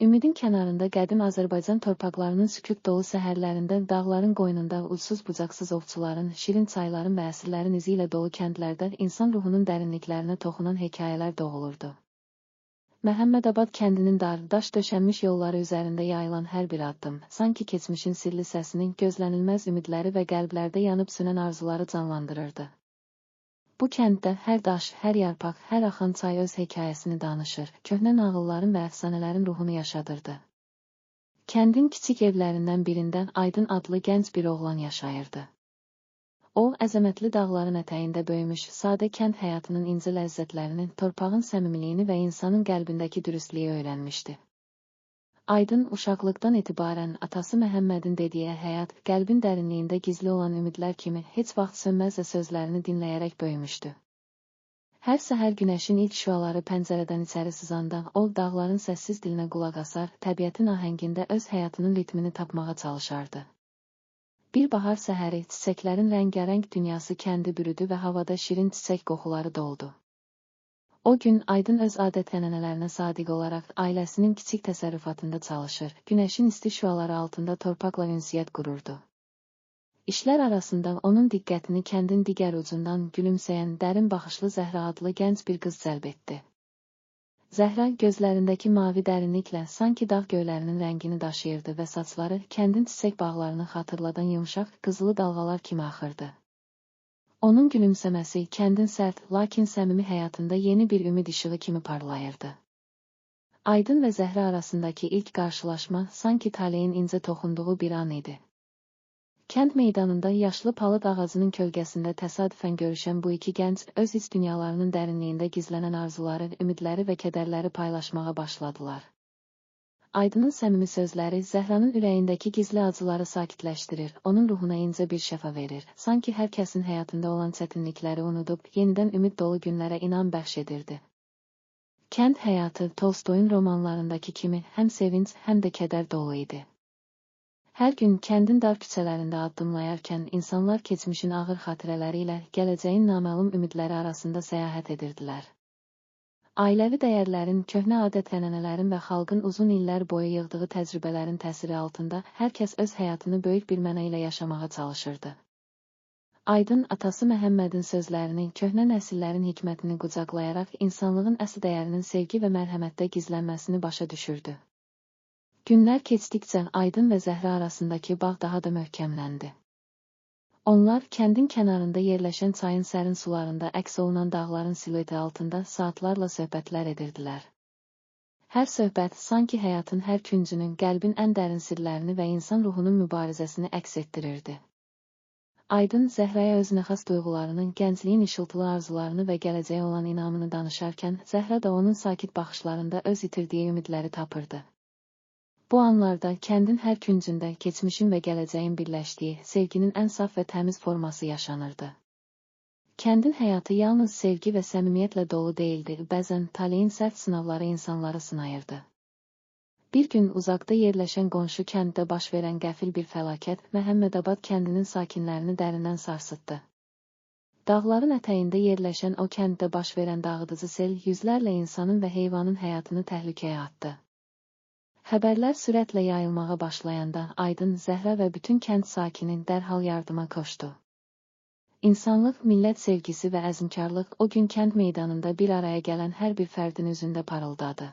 Ümidin kənarında qədim Azərbaycan torpaqlarının sükut dolu səhərlərində, dağların qoynunda ucsuz-bucaqsız ovçuların, şirin çayların və əsrlərin izi ilə dolu kəndlərdə insan ruhunun dərinliklərinə toxunan hekayələr doğulurdu. Məhəmmədabad kəndinin dar, daş döşənmiş yolları üzərində yayılan hər bir addım, sanki keçmişin sirli səsinin gözlənilməz ümidləri və qəlblərdə yanıb sönən arzuları canlandırırdı. Bu kənddə hər daş, hər yarpaq, hər axan çay öz hekayəsini danışır, köhnə nağılların və əfsanələrin ruhunu yaşadırdı. Kəndin kiçik evlərindən birindən Aydın adlı gənc bir oğlan yaşayırdı. O, əzəmətli dağların ətəyində böyümüş, sadə kənd həyatının incə ləzzətlərini, torpağın səmimiliyini və insanın qəlbindəki dürüstlüyü öyrənmişdi. Aydın uşaqlıqdan etibarən atası Məhəmmədin dediyi həyat, qəlbin dərinliyində gizli olan ümidlər kimi heç vaxt sönməz sözlərini dinləyərək böyümüşdü. Hər səhər günəşin ilk şüaları pəncərədən içəri sızanda, o dağların səssiz dilinə qulaq asar, təbiətin ahəngində öz həyatının ritmini tapmağa çalışardı. Bir bahar səhəri çiçəklərin rəngarəng dünyası kəndi bürüdü və havada şirin çiçək qoxuları doldu. O gün Aydın öz adət-ənənələrinə sadiq olaraq ailəsinin kiçik təsərrüfatında çalışır, günəşin isti şüaları altında torpaqla ünsiyyət qururdu. İşlər arasında onun diqqətini kəndin digər ucundan gülümsəyən, dərin baxışlı Zəhra adlı gənc bir qız cəlb etdi. Zəhra gözlərindəki mavi dərinliklə sanki dağ göylərinin rəngini daşıyırdı və saçları kəndin çiçək bağlarını xatırladan yumşaq, qızılı dalğalar kimi axırdı. Onun gülümsəməsi kəndin sərt, lakin səmimi həyatında yeni bir ümid işığı kimi parlayırdı. Aydın və Zəhra arasındakı ilk qarşılaşma sanki taleyin incə toxunduğu bir an idi. Kənd meydanında yaşlı palıd ağacının kölgəsində təsadüfən görüşən bu iki gənc öz iç dünyalarının dərinliyində gizlənən arzuları, ümidləri və kədərləri paylaşmağa başladılar. Aydının səmimi sözləri Zəhranın ürəyindəki gizli acıları sakitləşdirir, onun ruhuna incə bir şəfa verir, sanki hər kəsin həyatında olan çətinlikləri unudub, yenidən ümid dolu günlərə inam bəxş edirdi. Kənd həyatı Tolstoyun romanlarındakı kimi həm sevinç, həm də kədər dolu idi. Hər gün kəndin dar küçələrində addımlayarkən insanlar keçmişin ağır xatirələri ilə gələcəyin naməlum ümidləri arasında səyahət edirdilər. Ailəvi dəyərlərin, köhnə adət-ənənələrin və xalqın uzun illər boyu yığdığı təcrübələrin təsiri altında hər kəs öz həyatını böyük bir mənə ilə yaşamağa çalışırdı. Aydın atası Məhəmmədin sözlərini, köhnə nəsillərin hikmətini qucaqlayaraq insanlığın əsl dəyərinin sevgi və mərhəmətdə gizlənməsini başa düşürdü. Günlər keçdikcə Aydın və Zəhra arasındakı bağ daha da möhkəmləndi. Onlar kəndin kənarında yerləşən çayın sərin sularında əks olunan dağların silueti altında saatlarla söhbətlər edirdilər. Hər söhbət sanki həyatın hər küncünün, qəlbin ən dərin sirlərini və insan ruhunun mübarizəsini əks etdirirdi. Aydın Zəhraya öz nəxəs duyğularının, gəncliyin işıltılı arzularını və gələcəyə olan inamını danışarkən, Zəhra da onun sakit baxışlarında öz itirdiyi ümidləri tapırdı. Bu anlarda kəndin hər küncündə keçmişin və gələcəyin birləşdiyi, sevginin ən saf və təmiz forması yaşanırdı. Kəndin həyatı yalnız sevgi və səmimiyyətlə dolu deyildi, bəzən taleyin sərt sınavları insanları sınayırdı. Bir gün uzaqda yerləşən qonşu kənddə baş verən qəfil bir fəlakət Məhəmmədabad kəndinin sakinlərini dərindən sarsıtdı. Dağların ətəyində yerləşən o kənddə baş verən dağıdıcı sel yüzlərlə insanın və heyvanın həyatını təhlükəyə atdı. Xəbərlər sürətlə yayılmağa başlayanda Aydın, Zəhra və bütün kənd sakini dərhal yardıma koşdu. İnsanlıq, millət sevgisi və əzmkarlıq o gün kənd meydanında bir araya gələn hər bir fərdin üzündə parıldadı.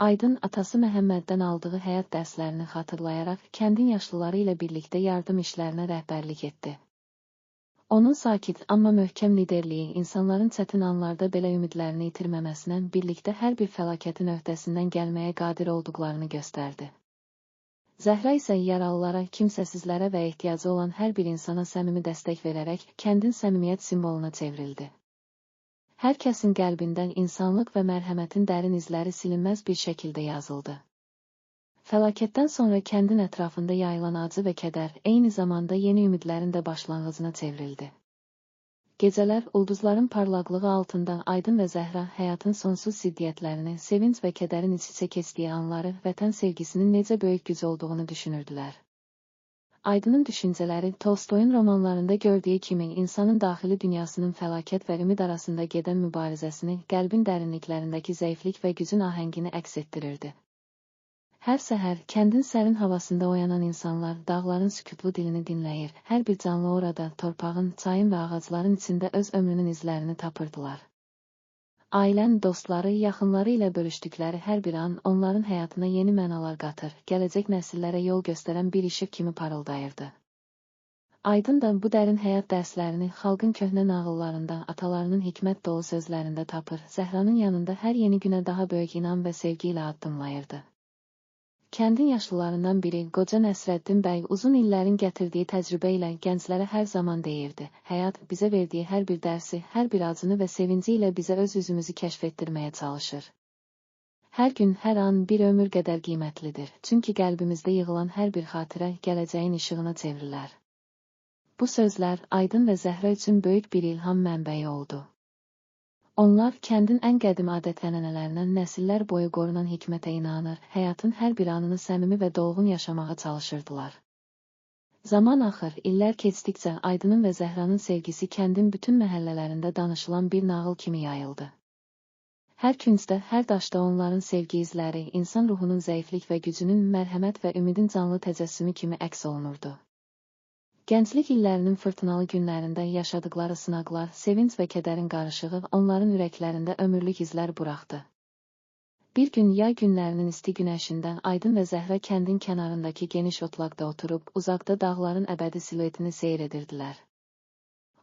Aydın atası Məhəmməddən aldığı həyat dərslərini xatırlayaraq kəndin yaşlıları ilə birlikdə yardım işlərinə rəhbərlik etdi. Onun sakit, amma möhkəm liderliyi insanların çətin anlarda belə ümidlərini itirməməsinə, birlikdə hər bir fəlakətin öhdəsindən gəlməyə qadir olduqlarını göstərdi. Zəhra isə yaralılara, kimsəsizlərə və ehtiyacı olan hər bir insana səmimi dəstək verərək kəndin səmimiyyət simvoluna çevrildi. Hər kəsin qəlbindən insanlıq və mərhəmətin dərin izləri silinməz bir şəkildə yazıldı. Fəlakətdən sonra kəndin ətrafında yayılan acı və kədər, eyni zamanda yeni ümidlərin də başlanğıcına çevrildi. Gecələr, ulduzların parlaqlığı altında Aydın və Zəhra həyatın sonsuz ziddiyyətlərini, sevinç və kədərin iç-içə keçdiyi anları, vətən sevgisinin necə böyük güc olduğunu düşünürdülər. Aydının düşüncələri Tolstoyun romanlarında gördüyü kimi insanın daxili dünyasının fəlakət və ümid arasında gedən mübarizəsini, qəlbin dərinliklərindəki zəiflik və gücün ahəngini əks etdirirdi. Hər səhər kəndin sərin havasında oyanan insanlar dağların sükutlu dilini dinləyir. Hər bir canlı orada torpağın, çayın və ağacların içində öz ömrünün izlərini tapırdılar. Ailən, dostları, yaxınları ilə bölüşdükləri hər bir an onların həyatına yeni mənalar qatır, gələcək nəsillərə yol göstərən bir işıq kimi parıldayırdı. Aydın da bu dərin həyat dərslərini xalqın köhnə nağıllarında, atalarının hikmət dolu sözlərində tapır, Zəhranın yanında hər yeni günə daha böyük inam və sevgi ilə addımlayırdı. Kəndin yaşlılarından biri, qoca Nəsrəddin bəy, uzun illərin gətirdiyi təcrübə ilə gənclərə hər zaman deyirdi: həyat bizə verdiyi hər bir dərsi, hər bir acını və sevinci ilə bizə öz üzümüzü kəşf etdirməyə çalışır. Hər gün, hər an bir ömür qədər qiymətlidir, çünki qəlbimizdə yığılan hər bir xatirə gələcəyin işığına çevrilər. Bu sözlər Aydın və Zəhra üçün böyük bir ilham mənbəyi oldu. Onlar kəndin ən qədim adət-ənənələrindən nəsillər boyu qorunan hikmətə inanır, həyatın hər bir anını səmimi və dolğun yaşamağa çalışırdılar. Zaman axır, illər keçdikcə Aydının və Zəhranın sevgisi kəndin bütün məhəllələrində danışılan bir nağıl kimi yayıldı. Hər küncdə, hər daşda onların sevgi izləri, insan ruhunun zəiflik və gücünün, mərhəmət və ümidin canlı təcəssümü kimi əks olunurdu. Gənclik illərinin fırtınalı günlərində yaşadıkları sınaqlar, sevinç və kədərin qarışığı onların ürəklərində ömürlük izlər buraxdı. Bir gün yay günlərinin isti günəşində Aydın və Zəhra kəndin kənarındakı geniş otlaqda oturub, uzaqda dağların əbədi siluetini seyr edirdilər.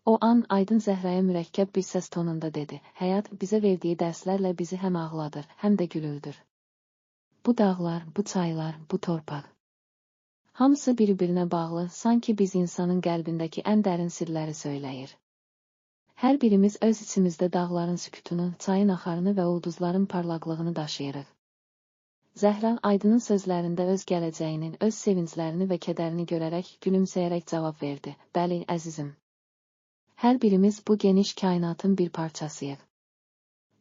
O an Aydın Zəhraya mürəkkəb bir səs tonunda dedi: həyat bizə verdiyi dərslərlə bizi həm ağladır, həm də gülüldür. Bu dağlar, bu çaylar, bu torpaq. Hamısı bir-birinə bağlı, sanki biz insanın qəlbindəki ən dərin sirləri söyləyir. Hər birimiz öz içimizdə dağların sükutunu, çayın axarını və ulduzların parlaqlığını daşıyırıq. Zəhra Aydının sözlərində öz gələcəyini, öz sevinclərini və kədərini görərək, gülümsəyərək cavab verdi: bəli, əzizim. Hər birimiz bu geniş kainatın bir parçasıyıq.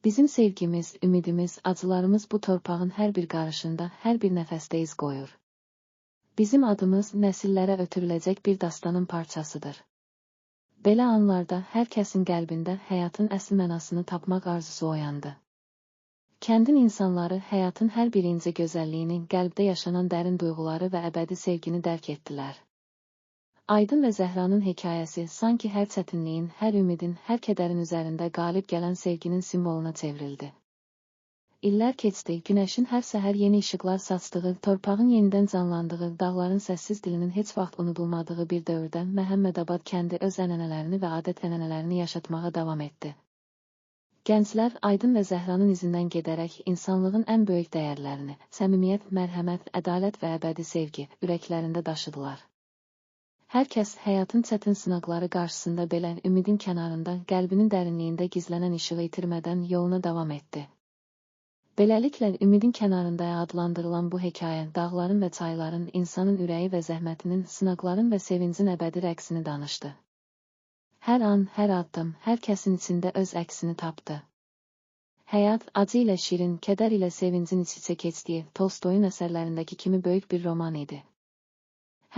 Bizim sevgimiz, ümidimiz, acılarımız bu torpağın hər bir qarışında, hər bir nəfəsdə iz qoyur. Bizim adımız nəsillərə ötürüləcək bir dastanın parçasıdır. Belə anlarda hər kəsin qəlbində həyatın əsl mənasını tapmaq arzusu oyandı. Kəndin insanları həyatın hər bir incə gözəlliyini, qəlbdə yaşanan dərin duyğuları və əbədi sevgini dərk etdilər. Aydın və Zəhranın hekayəsi sanki hər çətinliyin, hər ümidin, hər kədərin üzərində qalib gələn sevginin simvoluna çevrildi. İllər keçdi, günəşin hər səhər yeni işıqlar saçdığı, torpağın yenidən canlandığı, dağların səssiz dilinin heç vaxt unudulmadığı bir dövrdə Məhəmmədabad kəndi öz ənənələrini və adət-ənənələrini yaşatmağa davam etdi. Gənclər Aydın və Zəhranın izindən gedərək insanlığın ən böyük dəyərlərini, səmimiyyət, mərhəmət, ədalət və əbədi sevgi ürəklərində daşıdılar. Hər kəs həyatın çətin sınaqları qarşısında belə ümidin kənarında, qəlbinin dərinliyində gizlənən işığı itirmədən yoluna davam etdi. Beləliklə, ümidin kənarında adlandırılan bu hekayə dağların və çayların, insanın ürəyi və zəhmətinin, sınaqların və sevincin əbədi rəqsini danışdı. Hər an, hər addım, hər kəsin içində öz əksini tapdı. Həyat, acı ilə şirin, kədər ilə sevincin iç-içə keçdiyi Tolstoyun əsərlərindəki kimi böyük bir roman idi.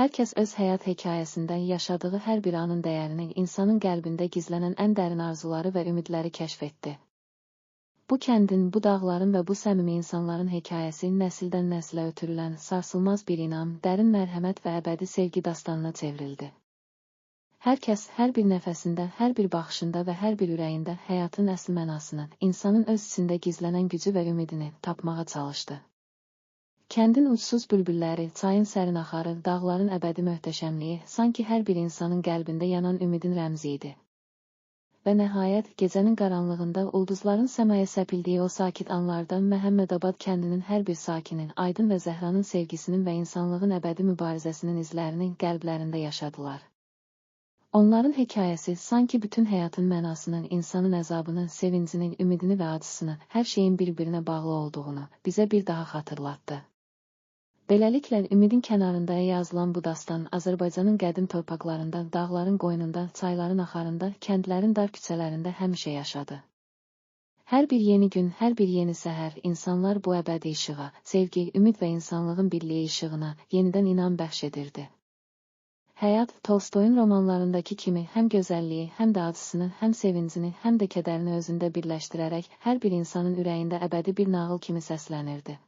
Hər kəs öz həyat hekayəsində yaşadığı hər bir anın dəyərini, insanın qəlbində gizlənən ən dərin arzuları və ümidləri kəşf etdi. Bu kəndin, bu dağların və bu səmimi insanların hekayəsi nəsildən nəslə ötürülən sarsılmaz bir inam, dərin mərhəmət və əbədi sevgi dastanına çevrildi. Hər kəs, hər bir nəfəsində, hər bir baxışında və hər bir ürəyində həyatın əsl mənasını, insanın öz içində gizlənən gücü və ümidini tapmağa çalışdı. Kəndin ucsuz bülbülləri, çayın sərin axarı, dağların əbədi möhtəşəmliyi sanki hər bir insanın qəlbində yanan ümidin rəmzi idi. Və nəhayət, gecənin qaranlığında ulduzların səmaya səpildiyi o sakit anlarda Məhəmmədabad kəndinin hər bir sakinin, Aydın və Zəhranın sevgisinin və insanlığın əbədi mübarizəsinin izlərini qəlblərində yaşadılar. Onların hekayəsi sanki bütün həyatın mənasının, insanın əzabını, sevincinin, ümidini və acısını, hər şeyin bir-birinə bağlı olduğunu bizə bir daha xatırlatdı. Beləliklə, ümidin kənarında yazılan bu dastan Azərbaycanın qədim torpaqlarında, dağların qoynunda, çayların axarında, kəndlərin dar küçələrində həmişə yaşadı. Hər bir yeni gün, hər bir yeni səhər insanlar bu əbədi işığa, sevgi, ümid və insanlığın birliyi işığına yenidən inam bəxş edirdi. Həyat, Tolstoyun romanlarındakı kimi həm gözəlliyi, həm də acısını, həm sevincini, həm də kədərini özündə birləşdirərək hər bir insanın ürəyində əbədi bir nağıl kimi səslənirdi.